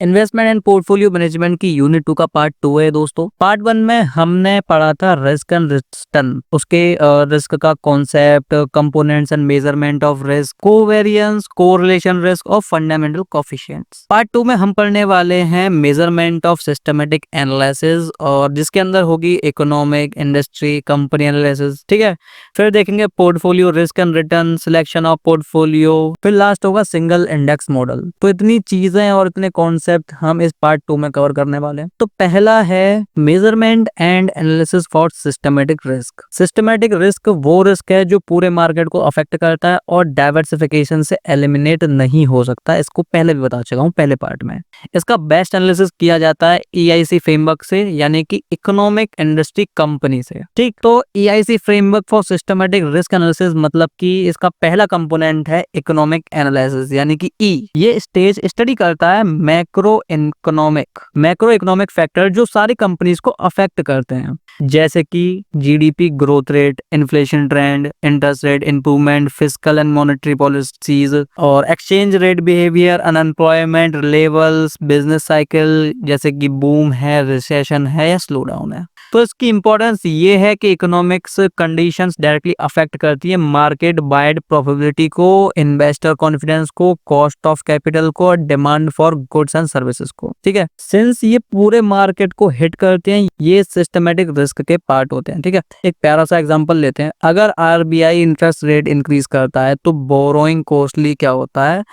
Investment and portfolio management की unit 2 का part 2 है दोस्तों। पार्ट 1 में हमने पढ़ा था रिस्क एंड रिटर्न, उसके रिस्क का concept, components and measurement of risk, covariance, correlation risk और फंडामेंटल कोफिशिएंट्स। पार्ट 2 में हम पढ़ने वाले हैं मेजरमेंट ऑफ सिस्टमेटिक एनालिसिस, और जिसके अंदर होगी इकोनॉमिक, इंडस्ट्री, कंपनी एनालिसिस। ठीक है, फिर देखेंगे portfolio risk and return, selection of portfolio, फिर लास्ट होगा सिंगल इंडेक्स मॉडल। तो इतनी चीजें और इतने कॉन्सेप्ट हम इस पार्ट 2 में कवर करने वाले हैं। तो पहला है measurement and analysis for systematic risk. Systematic risk वो रिस्क है जो पूरे मार्केट को अफेक्ट करता है और डाइवर्सिफिकेशन से एलिमिनेट नहीं हो सकता। इसको पहले भी बता चुका हूं पहले पार्ट में। इसका बेस्ट एनालिसिस किया जाता है EIC फ्रेमवर्क से, यानी कि इकोनॉमिक इंडस्ट्री कंपनी से। ठीक, तो EIC framework for systematic risk analysis मतलब कि इसका पहला कंपोनेंट है इकोनॉमिक एनालिसिस, यानी कि E। ये स्टेज स्टडी करता है मैक्रो इकोनॉमिक फैक्टर जो सारी कंपनीज को अफेक्ट करते हैं, जैसे कि GDP growth rate, inflation trend, interest rate improvement, fiscal and monetary policies और exchange rate behaviour, unemployment levels, business cycle, जैसे कि बूम है, रिसेशन है या स्लो डाउन है। तो इसकी इंपॉर्टेंस ये है कि इकोनॉमिक्स कंडीशंस डायरेक्टली अफेक्ट करती है मार्केट वाइड प्रोबेबिलिटी को, इन्वेस्टर कॉन्फिडेंस को, कॉस्ट ऑफ कैपिटल को और demand for goods and services को। ठीक है, सिंस ये पूरे मार्केट को हिट करते हैं, ये सिस्टमेटिक रिस्क के पार्ट होते हैं। ठीक है, एक प्यारा सा एग्जांपल लेते हैं। अगर RBI इंटरेस्ट रेट इंक्रीज करता है तो बोरोइंग कॉस्टली क्या होता है,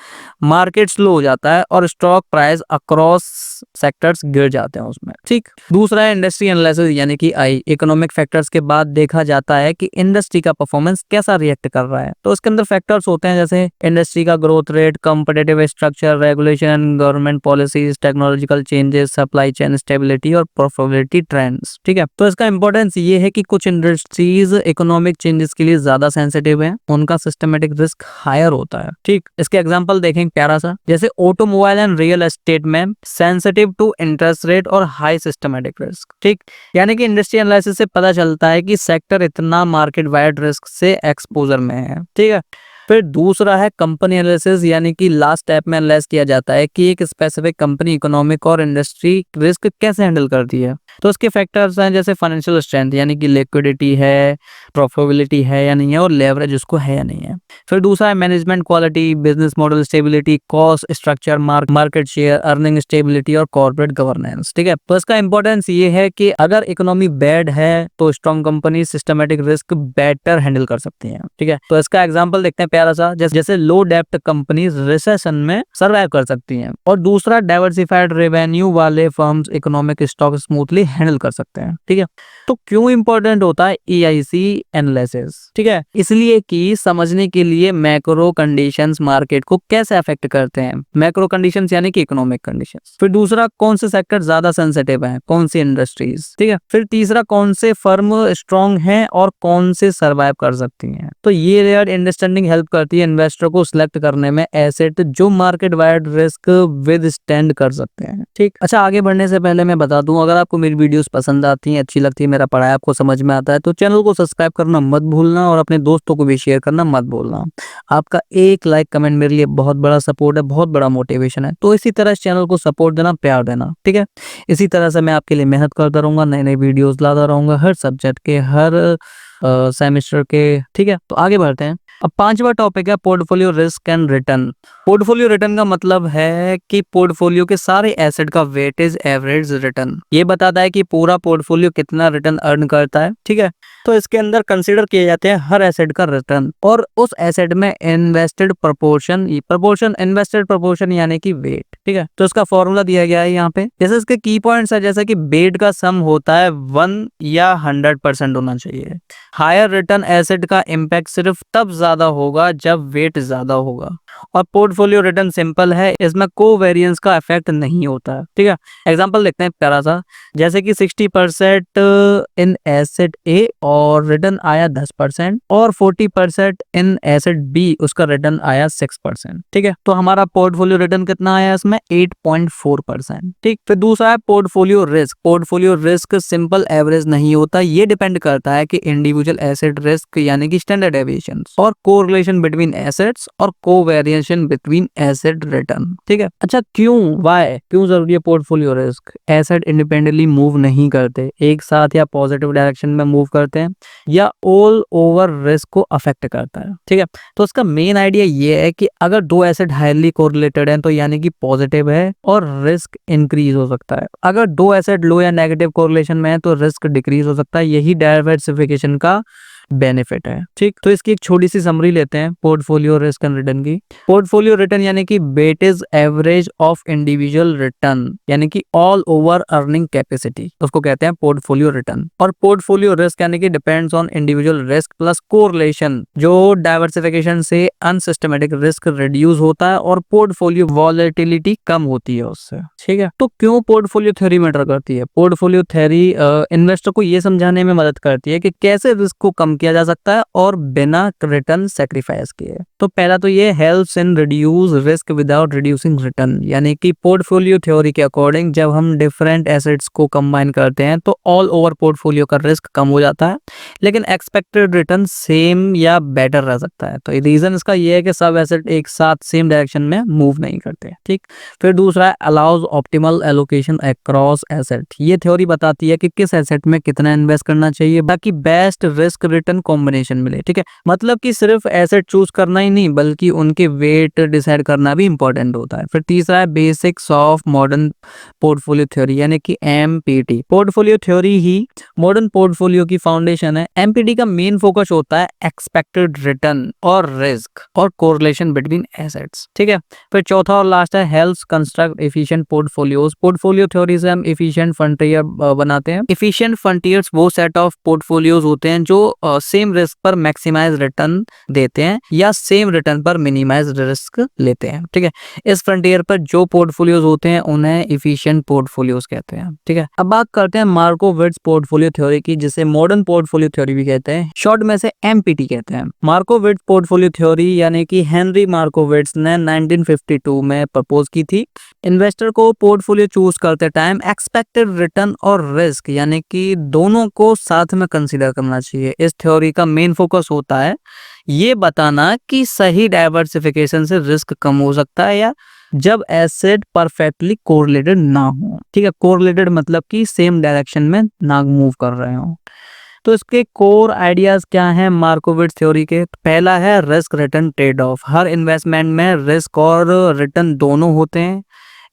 मार्केट स्लो हो जाता है और स्टॉक प्राइस अक्रॉस सेक्टर्स गिर जाते हैं उसमें। ठीक, दूसरा है इंडस्ट्री एनालिसिस, यानी कि I। इकोनॉमिक फैक्टर्स के बाद देखा जाता है कि इंडस्ट्री का परफॉर्मेंस कैसा रिएक्ट कर रहा है। तो इसके अंदर फैक्टर्स होते हैं जैसे इंडस्ट्री का growth rate, competitive structure, regulation, government policies, technological changes, supply chain stability और प्रॉफिटेबिलिटी ट्रेंड्स। ठीक है, तो इसका इंपॉर्टेंस ये है कि कुछ इंडस्ट्रीज इकोनॉमिक चेंजेस के लिए ज्यादा सेंसिटिव है, उनका सिस्टमेटिक रिस्क हायर होता है। ठीक, इसके एग्जांपल देखें प्यारा सा, जैसे ऑटोमोबाइल एंड रियल एस्टेट में सेंसिटिव टू इंटरेस्ट रेट और हाई सिस्टमेटिक रिस्क। ठीक, यानी कि इंडस्ट्री एनालिसिस से पता चलता है कि सेक्टर इतना मार्केट वाइड रिस्क से एक्सपोजर में है। ठीक है, फिर दूसरा है कंपनी एनालिसिस, यानी कि लास्ट स्टेप में एनालाइज किया जाता है कि एक स्पेसिफिक कंपनी इकोनॉमिक और इंडस्ट्री रिस्क कैसे हैंडल करती है। तो उसके फैक्टर्स हैं जैसे फाइनेंशियल स्ट्रेंथ, यानी कि लिक्विडिटी है, प्रॉफिटेबिलिटी है या नहीं है, और लेवरेज उसको है या नहीं है। फिर दूसरा है management quality, business model stability, cost structure, market share, earning stability और कॉर्पोरेट गवर्नेंस। ठीक है, तो इसका इंपॉर्टेंस ये है कि अगर इकोनॉमी बैड है तो strong company systematic risk better handle कर सकती है। ठीक है, तो इसका एग्जाम्पल देखते हैं प्यारा सा, जैसे लो डेप्ट कंपनीज रिसेशन में सर्वाइव कर सकती हैं, और दूसरा डाइवर्सिफाइड रेवेन्यू वाले firms economic stock smoothly handle कर सकते हैं। ठीक है, तो क्यों इंपॉर्टेंट होता है EIC एनालिसिस? ठीक है, इसलिए कि समझने के लिए मैक्रो कंडीशंस मार्केट को कैसे अफेक्ट करते हैं। मैक्रो कंडीशंस यानी कि इकोनॉमिक कंडीशंस। फिर दूसरा, कौन से सेक्टर ज्यादा सेंसिटिव हैं, कौन सी इंडस्ट्रीज। ठीक है, फिर तीसरा, कौन से फर्म स्ट्रॉन्ग हैं और कौन से सर्वाइव कर सकती हैं। तो ये लेयर अंडरस्टैंडिंग हेल्प करती है इन्वेस्टर को सिलेक्ट करने में एसेट जो market wide risk with stand कर सकते हैं। ठीक, अच्छा, आगे बढ़ने से पहले मैं बता दूं, अगर आपको मेरी वीडियोस पसंद आती हैं, अच्छी लगती है, मेरा पढ़ाई आपको समझ में आता है, तो चैनल को सब्सक्राइब करना मत भूलना और अपने दोस्तों को भी शेयर करना मत भूलना। आपका एक लाइक कमेंट मेरे लिए बहुत बड़ा सपोर्ट है, बहुत बड़ा मोटिवेशन है। तो इसी तरह इस चैनल को सपोर्ट देना, प्यार देना। ठीक है, इसी तरह से मैं आपके लिए मेहनत करता रहूंगा, नए नए वीडियोस लाता रहूंगा हर सब्जेक्ट के, हर सेमेस्टर के। ठीक है, तो आगे बढ़ते हैं। अब पांचवा टॉपिक है portfolio risk and return. Portfolio return का मतलब है कि पोर्टफोलियो के सारे एसेट का वेटेज एवरेज रिटर्न ये बताता है कि पूरा पोर्टफोलियो कितना रिटर्न अर्न करता है। ठीक है, तो इसके अंदर कंसीडर किए जाते हैं हर एसेट का रिटर्न और उस एसेट में इन्वेस्टेड प्रपोर्शन, इन्वेस्टेड प्रपोर्शन यानी कि वेट। ठीक है, तो इसका फॉर्मूला दिया गया है यहाँ पे। जैसे इसके की पॉइंट्स है, जैसे कि वेट का सम होता है 1 या 100% होना चाहिए। हायर रिटर्न एसेट का इम्पैक्ट सिर्फ तब ज्यादा होगा जब वेट ज्यादा होगा, और पोर्टफोलियो रिटर्न सिंपल है, इसमें कोवेरिएंस का इफेक्ट नहीं होता है। ठीक है, एग्जांपल देखते हैं प्यारा सा, जैसे कि 60% इन एसेट ए और रिटर्न आया 10%, और 40% इन एसेट बी, उसका रिटर्न आया 6%। ठीक है, तो हमारा पोर्टफोलियो रिटर्न कितना आया इसमें? 8.4%। ठीक, फिर दूसरा है portfolio risk. Portfolio risk simple average नहीं होता, ये डिपेंड करता है कि इंडिविजुअल एसेट रिस्क यानी कि स्टैंडर्ड डेविएशन और कोरिलेशन बिटवीन एसेट्स और covariance variation between asset return. ठीक है, अच्छा क्यों जरूरी है portfolio risk? Asset independently move नहीं करते, एक साथ या पॉजिटिव डायरेक्शन में मूव करते हैं या ऑल ओवर रिस्क को अफेक्ट करता है। ठीक है, तो इसका मेन आइडिया ये है कि अगर दो एसेट हाईली कोरिलेटेड हैं तो यानी कि पॉजिटिव है और रिस्क इंक्रीज हो सकता है। अगर दो एसेट लो या नेगेटिव कोरिलेशन में है तो रिस्क डिक्रीज हो सकता है। यही डाइवर्सिफिकेशन का बेनिफिट है। ठीक, तो इसकी एक छोटी सी समरी लेते हैं पोर्टफोलियो रिस्क एंड रिटर्न की। पोर्टफोलियो रिटर्न यानी कि weightage average of individual return, यानी कि ऑल ओवर अर्निंग कैपेसिटी, उसको कहते हैं पोर्टफोलियो रिटर्न। और पोर्टफोलियो रिस्क यानी कि depends on individual risk plus correlation, जो डाइवर्सिफिकेशन से अनसिस्टमेटिक रिस्क रिड्यूस होता है और पोर्टफोलियो वॉलेटिलिटी कम होती है उससे। ठीक है, तो क्यों पोर्टफोलियो थ्योरी मैटर करती है? पोर्टफोलियो थ्योरी इन्वेस्टर को यह समझाने में मदद करती है कि कैसे रिस्क को कम किया जा सकता है और बिना रिटर्न सेक्रीफाइस किए। तो पहला तो ये helps in reduce risk without reducing return, यानी कि पोर्टफोलियो थ्योरी के अकॉर्डिंग जब हम डिफरेंट एसेट्स को कंबाइन करते हैं तो ऑल ओवर पोर्टफोलियो का रिस्क कम हो जाता है, लेकिन एक्सपेक्टेड रिटर्न सेम या बेटर रह सकता है। तो रीजन इसका ये है कि सब एसेट एक साथ सेम डायरेक्शन में मूव नहीं करते। ठीक, फिर दूसरा है allows optimal allocation across asset. ये थ्योरी बताती है कि किस एसेट में कितना इन्वेस्ट करना चाहिए ताकि बेस्ट रिस्क रिटर्न कॉम्बिनेशन मिले। ठीक है, मतलब कि सिर्फ एसेट चूज करना ही नहीं बल्कि उनके वेट डिसाइड करना भी इंपॉर्टेंट होता है। फिर तीसरा है basics of modern portfolio theory, यानी कि एमपीटी। पोर्टफोलियो थ्योरी ही मॉडर्न पोर्टफोलियो की फाउंडेशन है। एमपीटी का मेन फोकस होता है एक्सपेक्टेड रिटर्न और रिस्क और कोरिलेशन बिटवीन एसेट्स। ठीक है, फिर चौथा और लास्ट है helps construct efficient portfolios. Portfolio theory से हम एफिशिएंट फ्रंटियर बनाते हैं। एफिशिएंट फ्रंटियर्स वो सेट ऑफ पोर्टफोलियोज होते हैं जो सेम रिस्क पर मैक्सिमाइज रिटर्न देते हैं या सेम रिटर्न पर मिनिमाइज रिस्क लेते हैं। ठीक है, इस फ्रंटियर पर जो पोर्टफोलियोज होते हैं उन्हें एफिशिएंट पोर्टफोलियोज कहते हैं। ठीक है, अब बात करते हैं मार्कोविट्ज पोर्टफोलियो थ्योरी की, जिसे मॉडर्न पोर्टफोलियो थ्योरी भी कहते हैं, शॉर्ट में से एमपीटी कहते हैं। मार्कोविट्ज पोर्टफोलियो थ्योरी यानी कि हेनरी मार्कोविट्ज ने 1952 में प्रपोज की थी। इन्वेस्टर को पोर्टफोलियो चूज करते टाइम एक्सपेक्टेड रिटर्न और रिस्क यानी कि दोनों को साथ में कंसीडर करना चाहिए। इस थ्योरी का मेन फोकस होता है ये बताना कि सही डाइवर्सिफिकेशन से रिस्क कम हो सकता है या जब एसेट परफेक्टली कोरिलेटेड ना हो। ठीक है, कोरिलेटेड मतलब कि सेम डायरेक्शन में ना मूव कर रहे हो। तो इसके कोर आइडियाज क्या हैं मार्कोविट्ज थ्योरी के? पहला है रिस्क रिटर्न ट्रेड ऑफ। हर इन्वेस्टमेंट में रिस्क और रिटर्न दोनों होते हैं।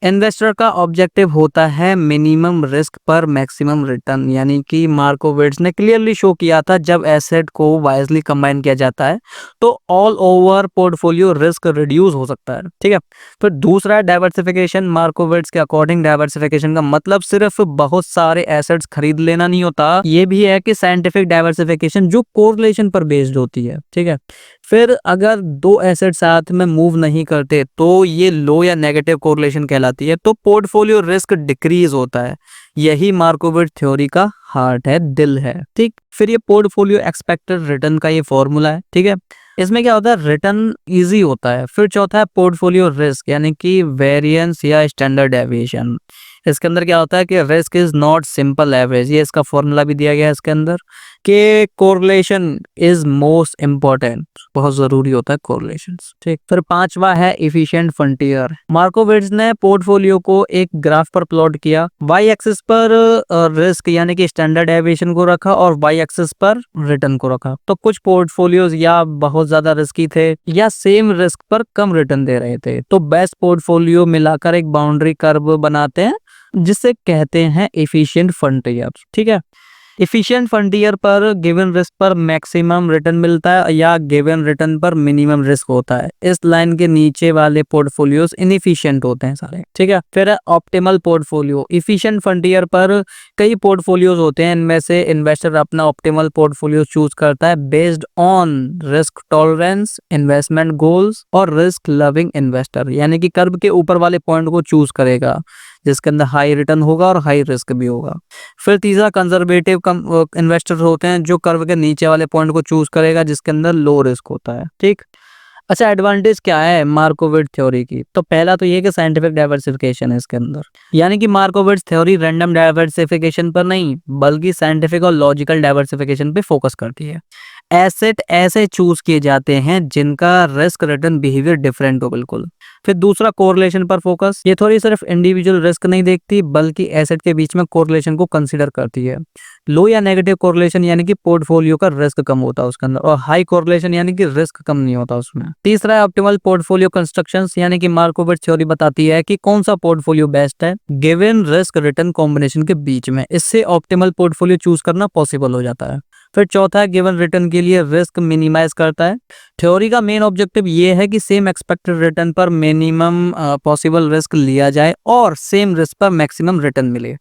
इन्वेस्टर का ऑब्जेक्टिव होता है मिनिमम रिस्क पर मैक्सिमम रिटर्न, यानी कि मार्कोविट्ज ने क्लियरली शो किया था जब एसेट को वाइजली कंबाइन किया जाता है तो all over portfolio risk reduce हो सकता है। ठीक है, फिर दूसरा है डाइवर्सिफिकेशन। मार्कोविट्ज के अकॉर्डिंग डाइवर्सिफिकेशन का मतलब सिर्फ बहुत सारे एसेट्स खरीद लेना नहीं होता, ये भी है कि साइंटिफिक डाइवर्सिफिकेशन जो कोरिलेशन पर बेस्ड होती है। ठीक है, फिर अगर दो एसेट साथ में मूव नहीं करते तो ये लो या नेगेटिव कोरिलेशन कहलाती है, तो पोर्टफोलियो रिस्क डिक्रीज होता है। यही मार्कोविट्ज थ्योरी का हार्ट है, दिल है। ठीक, फिर ये पोर्टफोलियो एक्सपेक्टेड रिटर्न का ये फॉर्मूला है। ठीक है, इसमें क्या होता है, रिटर्न इजी होता है। फिर चौथा है पोर्टफोलियो रिस्क यानी कि वेरिएंस या स्टैंडर्ड डेविएशन। इसके अंदर क्या होता है कि risk is not simple average, ये इसका फॉर्मूला भी दिया गया है इसके अंदर कि कोरिलेशन इज मोस्ट इंपॉर्टेंट, बहुत जरूरी होता है कोरिलेशन। ठीक, फिर पांचवा है एफिशिएंट फ्रंटियर। मार्कोविट्ज ने पोर्टफोलियो को एक ग्राफ पर प्लॉट किया। वाई एक्सिस पर रिस्क यानी कि स्टैंडर्ड डेविएशन को रखा और वाई एक्सिस पर रिटर्न को रखा। तो कुछ पोर्टफोलियोज या बहुत ज्यादा रिस्की थे या सेम रिस्क पर कम रिटर्न दे रहे थे, तो बेस्ट पोर्टफोलियो मिलाकर एक बाउंड्री कर्व बनाते हैं जिसे कहते हैं एफिशिएंट फ्रंटियर। ठीक है, एफिशिएंट फ्रंटियर पर गिवन रिस्क पर मैक्सिमम रिटर्न मिलता है या गिवन रिटर्न पर मिनिमम रिस्क होता है। इस लाइन के नीचे वाले पोर्टफोलियोज इनएफिशिएंट होते हैं सारे। ठीक है, फिर ऑप्टिमल पोर्टफोलियो। एफिशिएंट फ्रंटियर पर कई पोर्टफोलियोज होते हैं, इनमें से इन्वेस्टर अपना ऑप्टिमल पोर्टफोलियो चूज करता है based on risk tolerance, investment goals और रिस्क लविंग इन्वेस्टर, यानी कि कर्व के ऊपर वाले पॉइंट को चूज करेगा जिसके अंदर हाई रिटर्न होगा और हाई रिस्क भी होगा। फिर तीसरा कंजर्वेटिव इन्वेस्टर होते हैं जो कर्व के नीचे वाले पॉइंट को चूज करेगा जिसके अंदर लो रिस्क होता है। ठीक, अच्छा एडवांटेज क्या है मार्कोविट्ज थ्योरी की? तो पहला तो ये कि साइंटिफिक डाइवर्सिफिकेशन है इसके अंदर, यानी कि मार्कोविट्ज थ्योरी रैंडम डाइवर्सिफिकेशन पर नहीं बल्कि साइंटिफिक और लॉजिकल डाइवर्सिफिकेशन पे फोकस करती है। एसेट ऐसे चूज किए जाते हैं जिनका रिस्क रिटर्न बिहेवियर डिफरेंट हो बिल्कुल। फिर दूसरा कोरिलेशन पर फोकस, ये थोड़ी सिर्फ इंडिविजुअल रिस्क नहीं देखती बल्कि एसेट के बीच में कोरिलेशन को कंसीडर करती है। लो या नेगेटिव कोरिलेशन यानी कि पोर्टफोलियो का रिस्क कम होता है उसके अंदर, और हाई कोरिलेशन यानी कि रिस्क कम नहीं होता उसमें। तीसरा है ऑप्टिमल पोर्टफोलियो कंस्ट्रक्शंस, यानी कि मार्कोविट्ज थ्योरी बताती है कि कौन सा पोर्टफोलियो बेस्ट है गिवन रिस्क रिटर्न कॉम्बिनेशन के बीच में। इससे ऑप्टिमल पोर्टफोलियो चूज करना पॉसिबल हो जाता है। फिर चौथा है गिवन रिटर्न के लिए रिस्क मिनिमाइज करता है। थ्योरी का मेन ऑब्जेक्टिव ये है कि सेम एक्सपेक्टेड रिटर्न पर मिनिमम पॉसिबल रिस्क लिया जाए और सेम रिस्क पर मैक्सिमम रिटर्न मिले।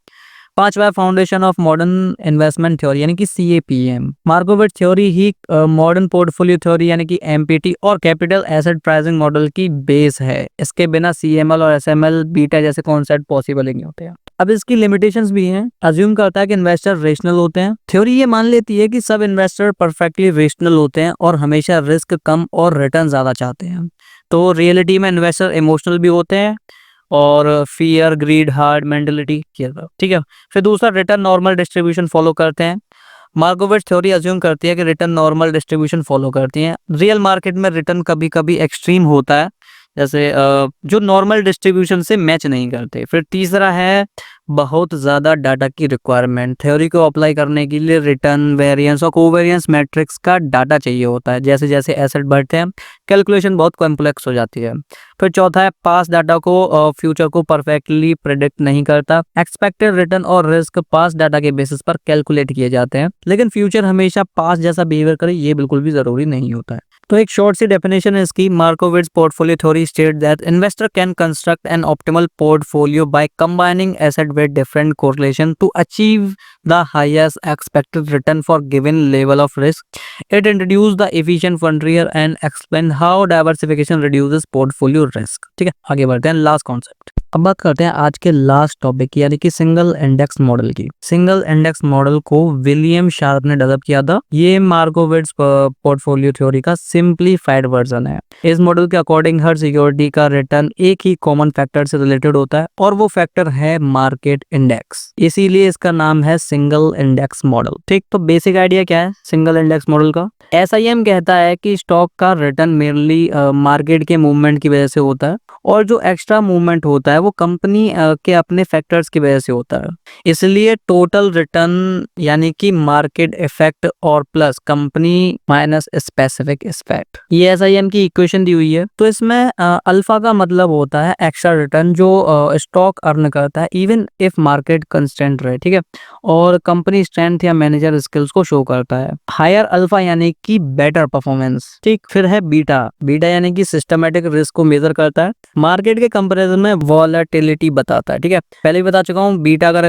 पांचवा foundation of modern investment theory यानी कि CAPM। मार्कोविट्ज थ्योरी ही मॉडर्न पोर्टफोलियो थ्योरी यानी कि MPT और कैपिटल एसेट प्राइसिंग मॉडल की बेस है। इसके बिना CML और SML बीटा जैसे कॉन्सेप्ट पॉसिबल ही नहीं होते हैं। अब इसकी लिमिटेशंस भी हैं। अज्यूम करता है कि इन्वेस्टर रेशनल होते हैं। थ्योरी ये मान लेती है कि सब इन्वेस्टर परफेक्टली रेशनल होते हैं और हमेशा रिस्क कम और रिटर्न ज्यादा चाहते हैं। तो रियलिटी में इन्वेस्टर इमोशनल भी होते हैं और फियर, ग्रीड, हार्ड मेंटलिटी, ठीक है। फिर दूसरा रिटर्न नॉर्मल डिस्ट्रीब्यूशन फॉलो करते हैं। मार्कोविट्ज थ्योरी अज्यूम करती है कि रिटर्न नॉर्मल डिस्ट्रीब्यूशन फॉलो करती हैं। रियल मार्केट में रिटर्न कभी कभी एक्सट्रीम होता है, जैसे जो नॉर्मल डिस्ट्रीब्यूशन से मैच नहीं करते। फिर तीसरा है बहुत ज़्यादा डाटा की रिक्वायरमेंट। थ्योरी को अप्लाई करने के लिए रिटर्न, वेरिएंस और कोवेरिएंस मैट्रिक्स का डाटा चाहिए होता है। जैसे जैसे एसेट बढ़ते हैं कैलकुलेशन बहुत कॉम्प्लेक्स हो जाती है। फिर चौथा है पास डाटा को फ्यूचर को परफेक्टली प्रेडिक्ट नहीं करता। एक्सपेक्टेड रिटर्न और रिस्क पास डाटा के बेसिस पर कैलकुलेट किए जाते हैं, लेकिन फ्यूचर हमेशा पास जैसा बिहेवियर करे ये बिल्कुल भी जरूरी नहीं होता है। तो एक शॉर्ट सी डेफिनेशन है इसकी। Markowitz portfolio theory state that investor can construct an optimal portfolio by combining asset with different correlation to achieve the highest expected return for given level of risk. It introduces the efficient frontier and explain how diversification reduces portfolio risk. ठीक है, आगे बढ़ते हैं last concept. अब बात करते हैं आज के लास्ट टॉपिक की, यानी कि सिंगल इंडेक्स मॉडल की। सिंगल इंडेक्स मॉडल को विलियम शार्प ने डेवलप किया था। ये मार्कोविट्ज पोर्टफोलियो थ्योरी का सिंप्लीफाइड वर्जन है। इस मॉडल के अकॉर्डिंग हर सिक्योरिटी का रिटर्न एक ही कॉमन फैक्टर से रिलेटेड होता है और वो फैक्टर है मार्केट इंडेक्स, इसीलिए इसका नाम है सिंगल इंडेक्स मॉडल। ठीक, तो बेसिक आइडिया क्या है सिंगल इंडेक्स मॉडल का? SIM कहता है कि स्टॉक का रिटर्न मेनली मार्केट के मूवमेंट की वजह से होता है और जो एक्स्ट्रा मूवमेंट होता है वो कंपनी के अपने फैक्टर्स की वजह से होता है। इसलिए टोटल रिटर्न यानी कि मार्केट इफेक्ट और plus company minus specific effect, ये SIM की इक्वेशन दी हुई है। तो इसमें अल्फा का मतलब होता है एक्स्ट्रा रिटर्न जो स्टॉक अर्न करता है इवन इफ मार्केट कंस्टेंट रहे, ठीक है, और कंपनी स्ट्रेंथ या मैनेजर स्किल्स को शो करता है। हायर अल्फा यानी कि बेटर परफॉर्मेंस, ठीक। फिर है बीटा, बीटा यानी कि सिस्टमैटिक रिस्क को मेजर करता है, मार्केट के कंपैरिजन में वॉलेटिलिटी बताता है, ठीक है। पहले ही बता चुका हूँ, बीटा अगर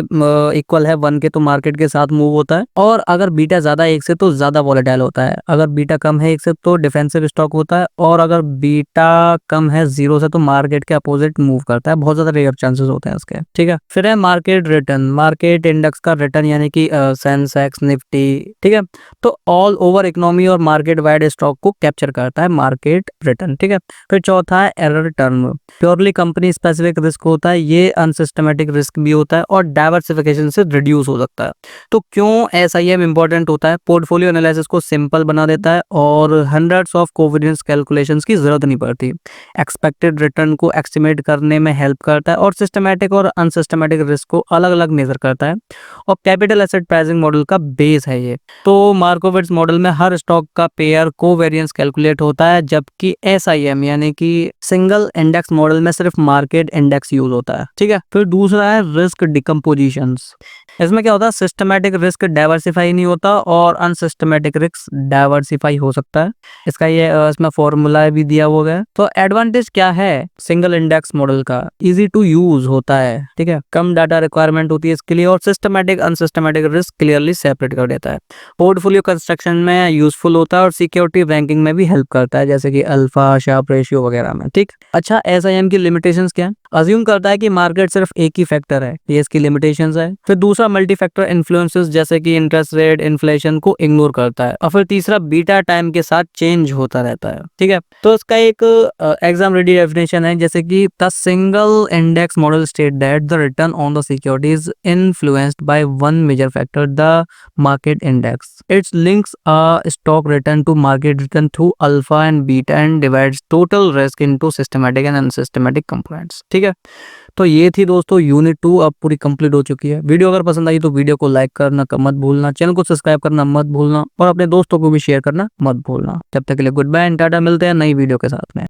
इक्वल है 1 के तो मार्केट के साथ मूव होता है, और अगर बीटा ज्यादा 1 से तो ज्यादा वॉलेटाइल होता है। अगर बीटा कम है 1 से तो डिफेंसिव स्टॉक होता है, और अगर बीटा कम है 0 से तो मार्केट के अपोजिट मूव करता है। बहुत ज्यादा रेयर चांसेस होते हैं इसके, ठीक है। फिर है मार्केट रिटर्न, मार्केट इंडेक्स का रिटर्न यानी कि सेंसेक्स, निफ्टी, ठीक है। तो ऑल ओवर इकोनॉमी और मार्केट वाइड स्टॉक को कैप्चर करता है मार्केट रिटर्न, ठीक है। फिर चौथा है error term, purely company specific risk होता है, ये अनसिस्टमेटिक रिस्क भी होता है और डाइवर्सिफिकेशन से रिड्यूस हो सकता है। तो क्यों SIM इंपॉर्टेंट होता है? पोर्टफोलियो एनालिसिस को सिंपल बना देता है और हंड्रेड्स ऑफ कोवेरिएंस कैलकुलेशंस की जरूरत नहीं पड़ती। एक्सपेक्टेड रिटर्न को एस्टिमेट करने में हेल्प करता है और सिस्टमैटिक और अनसिस्टमैटिक रिस्क को अलग अलग मेजर करता है, और कैपिटल एसेट प्राइसिंग मॉडल का बेस है ये। तो मार्कोविट्ज मॉडल में हर स्टॉक का पेयर कोवेरिएंस कैलकुलेट होता है, जबकि SIM यानी कि सिंगल इंडेक्स मॉडल में सिर्फ मार्केट इंडेक्स यूज होता है, ठीक है। फिर दूसरा है रिस्क डिकम्पोजिशंस। इसमें क्या होता है, सिस्टमैटिक रिस्क डाइवर्सिफाई नहीं होता और अनसिस्टमैटिक रिस्क डाइवर्सिफाई हो सकता है। इसका ये इसमें फॉर्मूला भी दिया हुआ है। तो एडवांटेज क्या है सिंगल इंडेक्स मॉडल का? इजी टू यूज होता है, ठीक है, कम डाटा रिक्वायरमेंट होती है इसके लिए, और systematic unsystematic risk clearly separate कर देता है। पोर्टफोलियो कंस्ट्रक्शन में यूजफुल होता है और सिक्योरिटी रैंकिंग में भी हेल्प करता है, जैसे कि अल्फा, शार्प रेशियो वगैरह में, ठीक। अच्छा, SIM की लिमिटेशंस क्या है? अज्यूम करता है कि मार्केट सिर्फ एक ही फैक्टर है, ये इसकी लिमिटेशंस है। फिर दूसरा मल्टी फैक्टर इन्फ्लुएंसेस जैसे कि इंटरेस्ट रेट, इन्फ्लेशन को इग्नोर करता है। और फिर तीसरा बीटा टाइम के साथ चेंज होता रहता है। ठीक है, तो इसका एक एग्जाम रेडी डेफिनेशन है जैसे कि the single index model state that the return on the securities influenced by one major factor, the market index. It's links a stock return to market return through alpha and beta and divides total risk into systematic and unsystematic components. ठीक है, तो ये थी दोस्तों unit 2 अब पूरी complete हो चुकी है। वीडियो अगर पसंद आई तो वीडियो को लाइक करना मत भूलना, चैनल को सब्सक्राइब करना मत भूलना और अपने दोस्तों को भी शेयर करना मत भूलना। तब तक के लिए गुड बाय एंड टाटा, मिलते हैं नई वीडियो के साथ में।